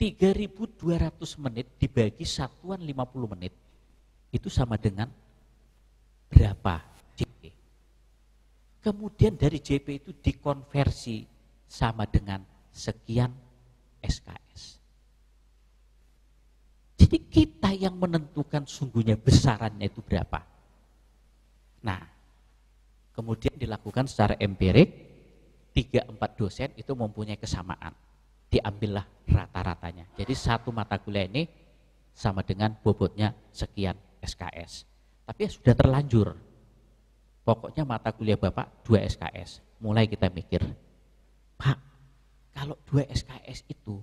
3.200 menit dibagi satuan 50 menit, itu sama dengan berapa JP? Kemudian dari JP itu dikonversi sama dengan sekian SKS. Jadi kita yang menentukan sungguhnya besarannya itu berapa. Nah, kemudian dilakukan secara empirik, 3-4 dosen itu mempunyai kesamaan. Diambillah rata-ratanya. Jadi satu mata kuliah ini sama dengan bobotnya sekian SKS. Tapi ya sudah terlanjur. Pokoknya mata kuliah Bapak 2 SKS. Mulai kita mikir, Pak, kalau 2 SKS itu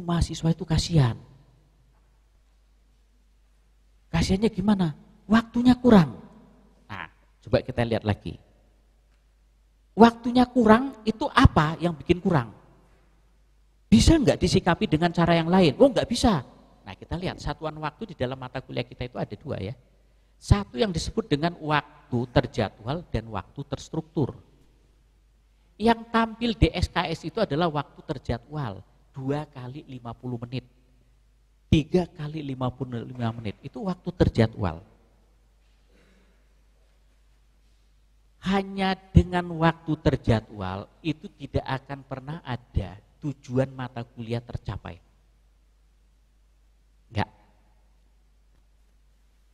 mahasiswa itu kasihan. Kasihannya gimana? Waktunya kurang. Nah, coba kita lihat lagi. Waktunya kurang itu apa yang bikin kurang? Bisa nggak disikapi dengan cara yang lain? Oh, nggak bisa. Nah, kita lihat satuan waktu di dalam mata kuliah kita itu ada 2 ya. Satu yang disebut dengan waktu terjadwal dan waktu terstruktur. Yang tampil di SKS itu adalah waktu terjadwal 2 kali 50 menit. 3 kali 55 menit itu waktu terjadwal. Hanya dengan waktu terjadwal itu tidak akan pernah ada tujuan mata kuliah tercapai.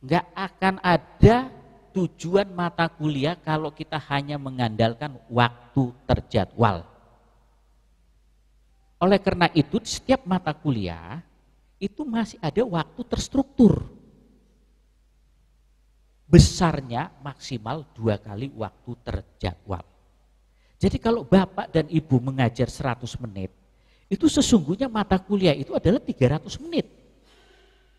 Enggak akan ada tujuan mata kuliah kalau kita hanya mengandalkan waktu terjadwal. Oleh karena itu, setiap mata kuliah itu masih ada waktu terstruktur. Besarnya maksimal 2 kali waktu terjadwal. Jadi kalau Bapak dan Ibu mengajar 100 menit, itu sesungguhnya mata kuliah itu adalah 300 menit.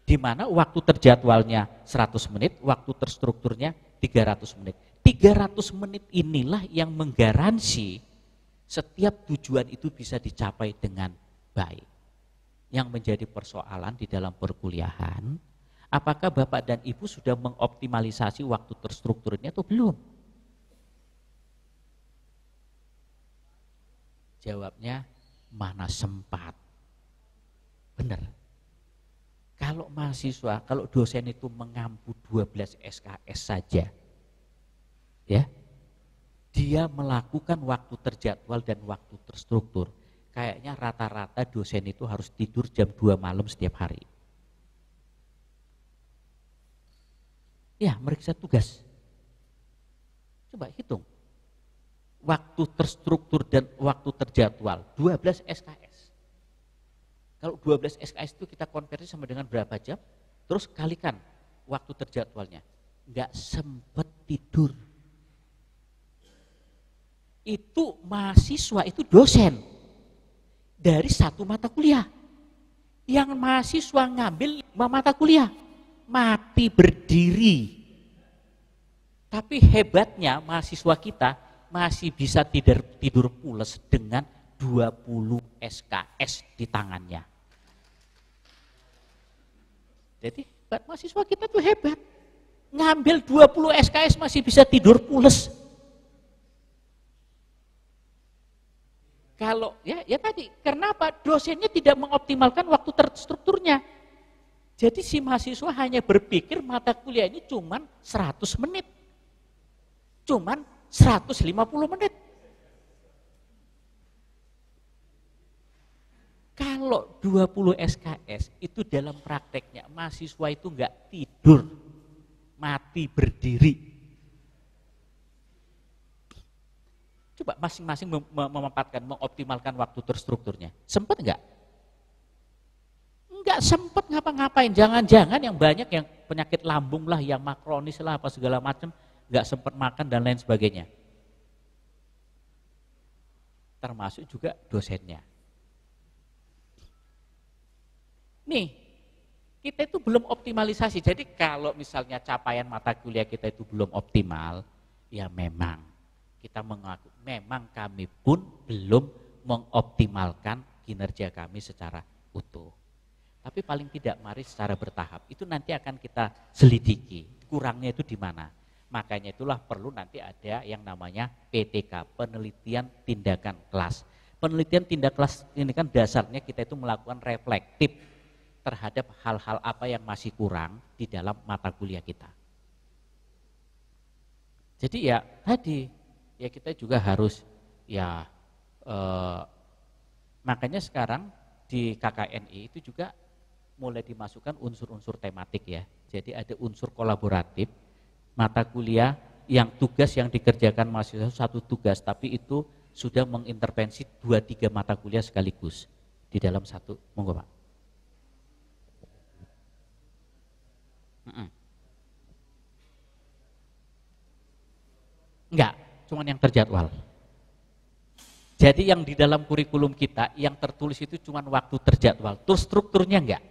Di mana waktu terjadwalnya 100 menit, waktu terstrukturnya 300 menit. 300 menit inilah yang menggaransi setiap tujuan itu bisa dicapai dengan baik. Yang menjadi persoalan di dalam perkuliahan, apakah Bapak dan Ibu sudah mengoptimalisasi waktu terstrukturnya atau belum? Jawabnya, mana sempat. Benar. Kalau mahasiswa, kalau dosen itu mengampu 12 SKS saja, ya, dia melakukan waktu terjadwal dan waktu terstruktur. Kayaknya rata-rata dosen itu harus tidur jam 2 malam setiap hari. Ya, meriksa tugas. Coba hitung. Waktu terstruktur dan waktu terjadwal, 12 SKS. Kalau 12 SKS itu kita konversi sama dengan berapa jam, terus kalikan waktu terjadwalnya. Enggak sempat tidur. Itu mahasiswa, itu dosen dari 1 mata kuliah. Yang mahasiswa ngambil 5 mata kuliah, mati berdiri. Tapi hebatnya mahasiswa kita masih bisa tidur pules dengan 20 SKS di tangannya. Jadi mahasiswa kita tuh hebat. Ngambil 20 SKS masih bisa tidur pules. Kalau ya tadi, kenapa dosennya tidak mengoptimalkan waktu terstrukturnya? Jadi si mahasiswa hanya berpikir mata kuliah ini cuman 100 menit. Cuman 150 menit. Kalau 20 SKS itu dalam prakteknya mahasiswa itu enggak tidur, mati berdiri. Coba masing-masing memempatkan, mengoptimalkan waktu terstrukturnya. Sempat enggak? Enggak sempat ngapa-ngapain. Jangan-jangan yang banyak yang penyakit lambung lah, yang makronis lah, apa segala macam, enggak sempat makan dan lain sebagainya. Termasuk juga dosennya. Nih, kita itu belum optimalisasi. Jadi kalau misalnya capaian mata kuliah kita itu belum optimal, ya memang kita mengaku, memang kami pun belum mengoptimalkan kinerja kami secara utuh. Tapi paling tidak mari secara bertahap, itu nanti akan kita selidiki, kurangnya itu di mana. Makanya itulah perlu nanti ada yang namanya PTK, penelitian tindakan kelas. Penelitian tindak kelas ini kan dasarnya kita itu melakukan reflektif terhadap hal-hal apa yang masih kurang di dalam mata kuliah kita. Jadi ya tadi, ya kita juga harus ya makanya sekarang di KKNI itu juga mulai dimasukkan unsur-unsur tematik ya. Jadi ada unsur kolaboratif, mata kuliah yang tugas yang dikerjakan mahasiswa satu tugas, tapi itu sudah mengintervensi 2-3 mata kuliah sekaligus di dalam satu. Monggo Pak. Enggak, cuman yang terjadwal. Jadi yang di dalam kurikulum kita yang tertulis itu cuma waktu terjadwal, terus strukturnya enggak.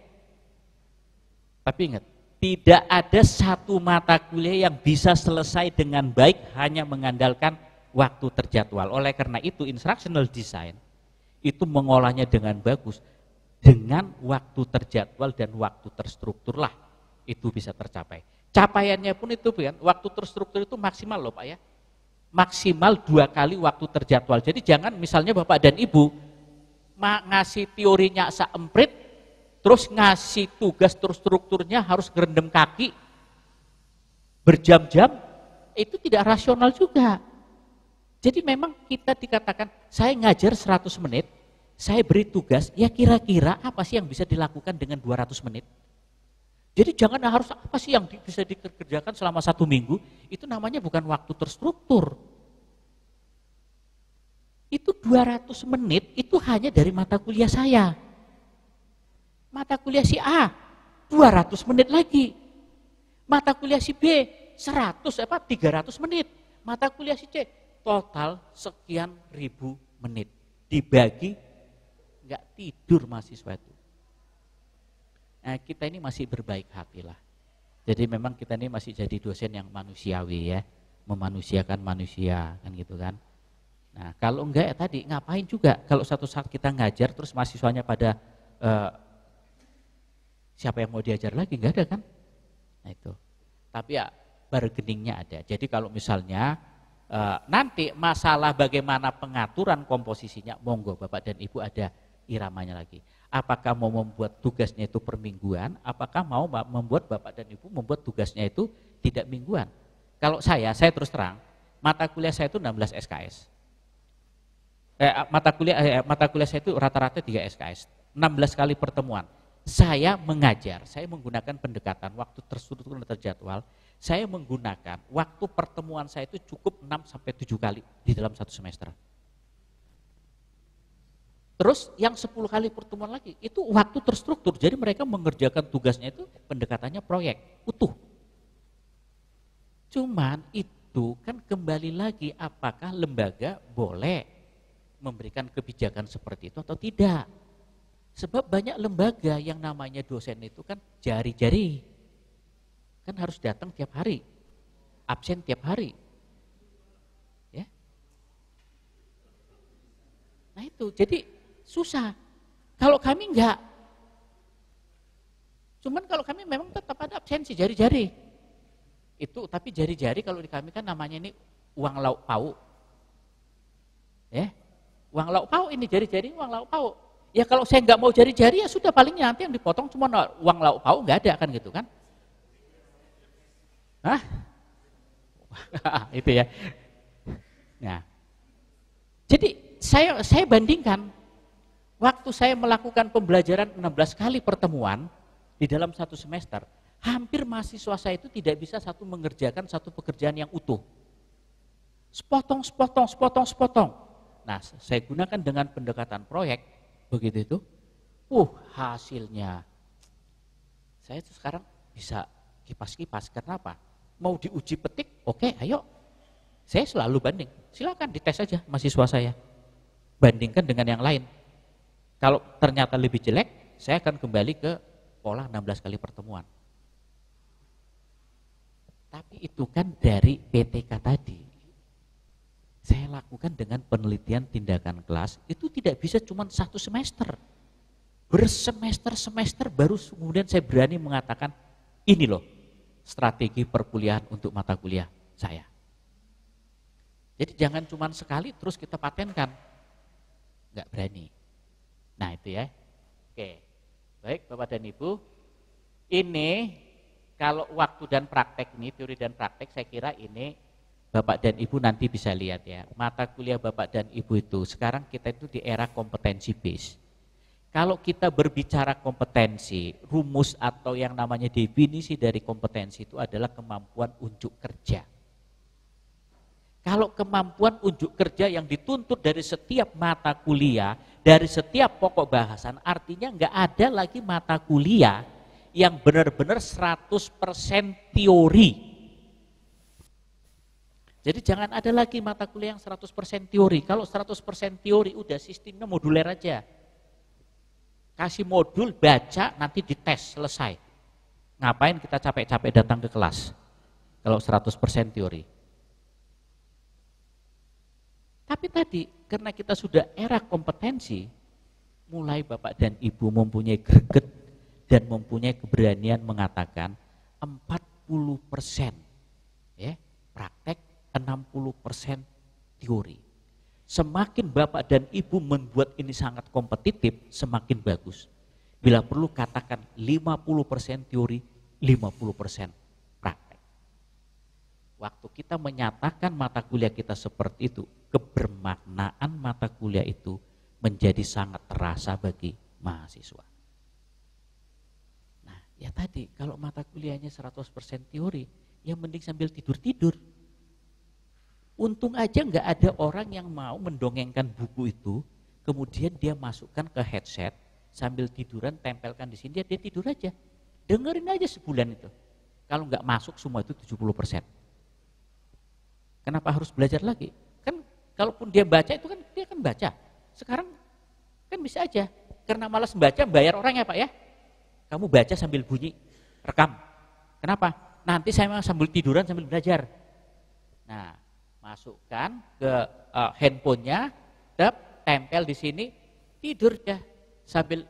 Tapi ingat, tidak ada satu mata kuliah yang bisa selesai dengan baik hanya mengandalkan waktu terjadwal. Oleh karena itu instructional design itu mengolahnya dengan bagus, dengan waktu terjadwal dan waktu terstruktur lah itu bisa tercapai. Capaiannya pun itu kan, waktu terstruktur itu maksimal loh Pak ya. Maksimal 2 kali waktu terjadwal. Jadi jangan misalnya Bapak dan Ibu ngasih teorinya seemprit, terus ngasih tugas terstrukturnya harus gerendam kaki berjam-jam, itu tidak rasional juga. Jadi memang kita dikatakan, saya ngajar 100 menit, saya beri tugas, ya kira-kira apa sih yang bisa dilakukan dengan 200 menit? Jadi jangan harus apa sih yang bisa dikerjakan selama 1 minggu, itu namanya bukan waktu terstruktur. Itu 200 menit, itu hanya dari mata kuliah saya. Mata kuliah si A, 200 menit lagi. Mata kuliah si B, 300 menit. Mata kuliah si C, total sekian ribu menit. Dibagi, nggak tidur mahasiswa itu. Nah, kita ini masih berbaik hati lah. Jadi memang kita ini masih jadi dosen yang manusiawi ya, memanusiakan manusia kan gitu kan. Nah kalau enggak ya tadi ngapain juga kalau satu saat kita ngajar terus mahasiswanya pada siapa yang mau diajar lagi, enggak ada kan. Nah itu. Tapi ya bargainingnya ada. Jadi kalau misalnya nanti masalah bagaimana pengaturan komposisinya, monggo Bapak dan Ibu ada iramanya lagi. Apakah mau membuat tugasnya itu per mingguan, apakah mau membuat Bapak dan Ibu membuat tugasnya itu tidak mingguan. Kalau saya terus terang, mata kuliah saya itu 16 SKS. Mata kuliah saya itu rata-rata 3 SKS, 16 kali pertemuan. Saya mengajar, saya menggunakan pendekatan waktu terstruktur dan terjadwal. Saya menggunakan waktu pertemuan saya itu cukup 6-7 kali di dalam satu semester. Terus yang 10 kali pertemuan lagi, itu waktu terstruktur. Jadi mereka mengerjakan tugasnya itu pendekatannya proyek, utuh. Cuman itu kan kembali lagi apakah lembaga boleh memberikan kebijakan seperti itu atau tidak. Sebab banyak lembaga yang namanya dosen itu kan jari-jari. Kan harus datang tiap hari, absen tiap hari. Ya. Nah itu, jadi susah. Kalau kami enggak. Cuman kalau kami memang tetap ada absensi jari-jari. Itu tapi jari-jari kalau di kami kan namanya ini uang lauk pauk. Ya. Uang lauk pauk ini jari-jari uang lauk pauk. Ya kalau saya enggak mau jari-jari ya sudah palingnya nanti yang dipotong cuma uang lauk pauk enggak ada kan gitu kan. Hah? Itu ya. Nah. Jadi saya bandingkan waktu saya melakukan pembelajaran 16 kali pertemuan di dalam satu semester, hampir mahasiswa saya itu tidak bisa mengerjakan satu pekerjaan yang utuh. Sepotong. Nah, saya gunakan dengan pendekatan proyek, begitu itu, hasilnya. Saya sekarang bisa kipas-kipas, kenapa? Mau diuji petik, oke, ayo. Saya selalu banding, silakan dites aja mahasiswa saya. Bandingkan dengan yang lain. Kalau ternyata lebih jelek, saya akan kembali ke pola 16 kali pertemuan. Tapi itu kan dari PTK tadi. Saya lakukan dengan penelitian tindakan kelas, itu tidak bisa cuma 1 semester. Bersemester-semester baru kemudian saya berani mengatakan, ini loh strategi perkuliahan untuk mata kuliah saya. Jadi jangan cuma sekali terus kita patenkan. nggak berani. Nah itu ya. Oke, baik Bapak dan Ibu, ini kalau waktu dan praktek ini, teori dan praktek, saya kira ini Bapak dan Ibu nanti bisa lihat ya. Mata kuliah Bapak dan Ibu itu, sekarang kita itu di era kompetensi base. Kalau kita berbicara kompetensi, rumus atau yang namanya definisi dari kompetensi itu adalah kemampuan unjuk kerja. Kalau kemampuan unjuk kerja yang dituntut dari setiap mata kuliah, dari setiap pokok bahasan, artinya nggak ada lagi mata kuliah yang benar-benar 100% teori. Jadi jangan ada lagi mata kuliah yang 100% teori. Kalau 100% teori udah sistemnya moduler aja. Kasih modul, baca, nanti dites, selesai. Ngapain kita capek-capek datang ke kelas kalau 100% teori? Tapi tadi, karena kita sudah era kompetensi, mulai Bapak dan Ibu mempunyai greget dan mempunyai keberanian mengatakan 40% ya, praktek, 60% teori. Semakin Bapak dan Ibu membuat ini sangat kompetitif, semakin bagus. Bila perlu katakan 50% teori, 50% praktek. Waktu kita menyatakan mata kuliah kita seperti itu, kebermaknaan mata kuliah itu menjadi sangat terasa bagi mahasiswa. Nah, ya tadi, kalau mata kuliahnya 100% teori, ya mending sambil tidur-tidur. Untung aja nggak ada orang yang mau mendongengkan buku itu, kemudian dia masukkan ke headset, sambil tiduran tempelkan di sini, dia tidur aja. Dengerin aja sebulan itu. Kalau nggak masuk semua itu 70%. Kenapa harus belajar lagi? Kan kalaupun dia baca itu kan dia kan baca. Sekarang kan bisa aja. Karena malas membaca, bayar orang ya Pak ya. Kamu baca sambil bunyi, rekam. Kenapa? Nanti saya sambil tiduran sambil belajar. Nah, masukkan ke handphonenya, tempel di sini, tidur ya sambil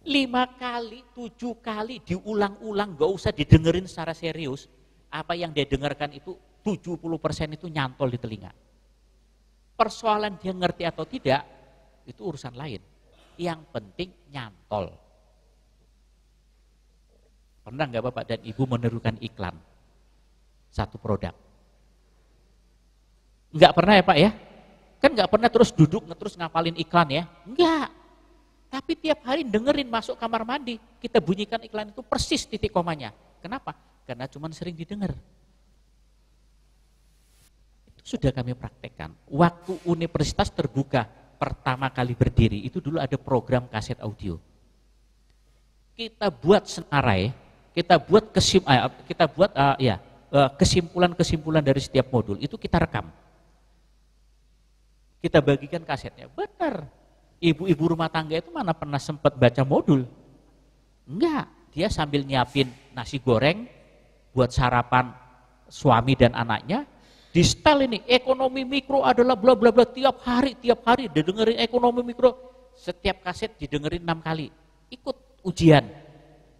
5 kali, 7 kali diulang-ulang, gak usah didengerin secara serius. Apa yang dia dengarkan itu 70% itu nyantol di telinga. Persoalan dia ngerti atau tidak, itu urusan lain. Yang penting nyantol. Pernah nggak Bapak dan Ibu menirukan iklan satu produk? Enggak pernah ya Pak ya? Kan enggak pernah terus duduk terus ngapalin iklan ya? Enggak. Tapi tiap hari dengerin masuk kamar mandi, kita bunyikan iklan itu persis titik komanya. Kenapa? Karena cuma sering didengar. Itu sudah kami praktekkan. Waktu universitas terbuka pertama kali berdiri, itu dulu ada program kaset audio. Kita buat senarai, kita buat kesimpulan-kesimpulan dari setiap modul itu kita rekam. Kita bagikan kasetnya. Benar. Ibu-ibu rumah tangga itu mana pernah sempat baca modul? Enggak. Dia sambil nyiapin nasi goreng buat sarapan suami dan anaknya. Di setel ini ekonomi mikro adalah bla bla bla, tiap hari didengerin ekonomi mikro. Setiap kaset didengerin 6 kali. Ikut ujian.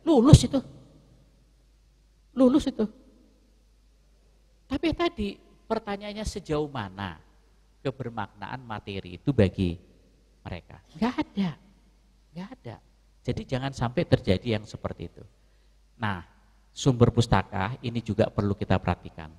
Lulus itu. Tapi tadi pertanyaannya sejauh mana kebermaknaan materi itu bagi mereka? Enggak ada. Jadi jangan sampai terjadi yang seperti itu. Nah, sumber pustaka ini juga perlu kita perhatikan.